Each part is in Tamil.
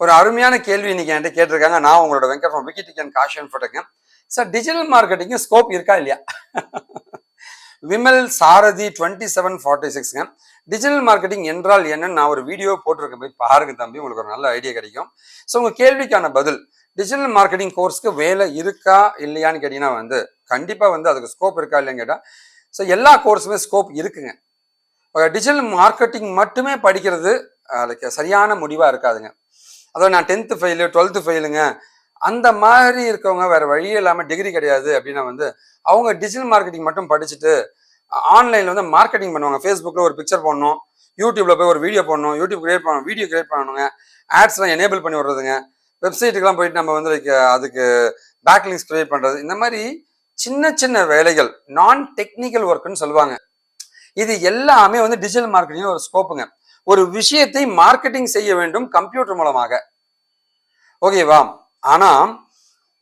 ஒரு அருமையான கேள்வி இன்னைக்கு என்கிட்ட கேட்டிருக்காங்க. நான் உங்களோட வெங்கட் ஃப்ரம் விக்கிடிக் and Kashi Infotech. Sir, digital marketing scope இருக்கா இல்லையா? விமல் சாரதி 2746ங்க. டிஜிட்டல் மார்க்கெட்டிங் என்றால் என்னன்னு நான் ஒரு வீடியோ போட்டிருக்கேன், போய் பாருங்க தம்பி, உங்களுக்கு ஒரு நல்ல ஐடியா கிடைக்கும். ஸோ உங்க கேள்விக்கான பதில், டிஜிட்டல் மார்க்கெட்டிங் கோர்ஸ்க்கு வேலை இருக்கா இல்லையான்னு கேட்டீங்கன்னா கண்டிப்பா அதுக்கு ஸ்கோப் இருக்கா இல்லைன்னு கேட்டா, ஸோ எல்லா கோர்ஸுமே ஸ்கோப் இருக்குங்க. டிஜிட்டல் மார்க்கெட்டிங் மட்டுமே படிக்கிறது அதுக்கு சரியான முடிவா இருக்காதுங்க. அதாவது நான் 10th ஃபெயிலு 12th ஃபெயிலுங்க அந்த மாதிரி இருக்கவங்க வேற வழியே இல்லாமல் டிகிரி கிடையாது அப்படின்னா அவங்க டிஜிட்டல் மார்க்கெட்டிங் மட்டும் படிச்சுட்டு ஆன்லைன்ல மார்க்கெட்டிங் பண்ணுவாங்க. ஃபேஸ்புக்ல ஒரு பிக்சர் போடணும், யூடியூப்ல போய் ஒரு வீடியோ போடணும், யூடியூப் கிரியேட் பண்ணணும், வீடியோ கிரியேட் பண்ணணுங்க, ஆட்ஸ்லாம் எனேபிள் பண்ணி விடுறதுங்க, வெப்சைட்டுக்கெல்லாம் போயிட்டு நம்ம அதுக்கு பேக்லிங்ஸ் கிரியேட் பண்றது, இந்த மாதிரி சின்ன சின்ன வேலைகள், நான் டெக்னிக்கல் ஒர்க்குன்னு சொல்லுவாங்க. இது எல்லாமே டிஜிட்டல் மார்க்கெட்டிங் ஒரு ஸ்கோப்புங்க. ஒரு விஷயத்தை மார்க்கெட்டிங் செய்ய வேண்டும் கம்ப்யூட்டர் மூலமாக, ஓகேவா? ஆனா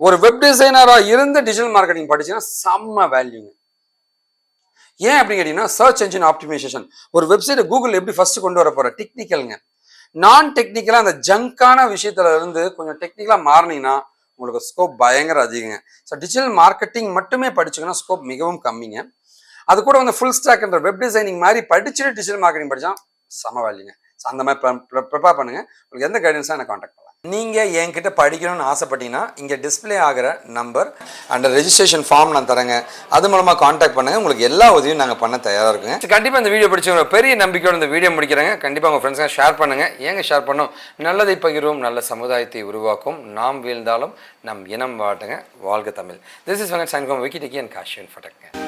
ஒரு வெப் டிசைனரா இருந்து டிஜிட்டல் மார்க்கெட்டிங் படிச்சீங்கன்னா செம்ம வேல்யூங்க. ஏன் அப்படின்னு கேட்டீங்கன்னா, சர்ச் என்ஜின் ஆப்டிமைசேஷன், ஒரு வெப்சைட்டை கூகுள் எப்படி ஃபர்ஸ்ட் கொண்டு வர போற டெக்னிக்கல்ங்க. நான் டெக்னிக்கலா அந்த ஜங்கான விஷயத்துல இருந்து கொஞ்சம் டெக்னிக்கலா மாறினீங்கன்னா உங்களுக்கு ஸ்கோப் பயங்கர அதிகங்க. ஸோ டிஜிட்டல் மார்க்கெட்டிங் மட்டுமே படிச்சுங்கன்னா ஸ்கோப் மிகவும் கம்மிங்க. அது கூட ஃபுல் ஸ்டாக்ன்ற வெப் டிசைனிங் மாதிரி படிச்சுட்டு டிஜிட்டல் மார்க்கெட்டிங் படிச்சா சம வேல்யூங்க. ஸோ அந்த மாதிரி ப்ரிப்பேர் பண்ணுங்க. உங்களுக்கு எந்த கைடன்ஸாக எனக்கு கான்டாக்ட் பண்ணலாம். நீங்கள் என்கிட்ட படிக்கணும்னு ஆசைப்பட்டீங்கன்னா இங்கே டிஸ்பிளே ஆகிற நம்பர் அண்ட் ரெஜிஸ்ட்ரேஷன் ஃபார்ம் நான் தரேங்க. அது மூலமாக கான்டாக்ட் பண்ணுங்க. உங்களுக்கு எல்லா உதவியும் நாங்கள் பண்ண தயாராக இருக்குங்க. கண்டிப்பாக இந்த வீடியோ பிடிச்சவங்க பெரிய நம்பிக்கையோட இந்த வீடியோ முடிக்கிறேங்க. கண்டிப்பாக உங்கள் ஃப்ரெண்ட்ஸாக ஷேர் பண்ணுங்க. ஏங்க ஷேர் பண்ணோம்? நல்லதை பகிர்வோம், நல்ல சமுதாயத்தை உருவாக்கும். நாம் வீழ்ந்தாலும் நம் இனம் வாட்டுங்க. வாழ்க Tamil. This is Venkat Sain from விக்கிடிக் அண்ட் காஷி இன்ஃபோடெக்.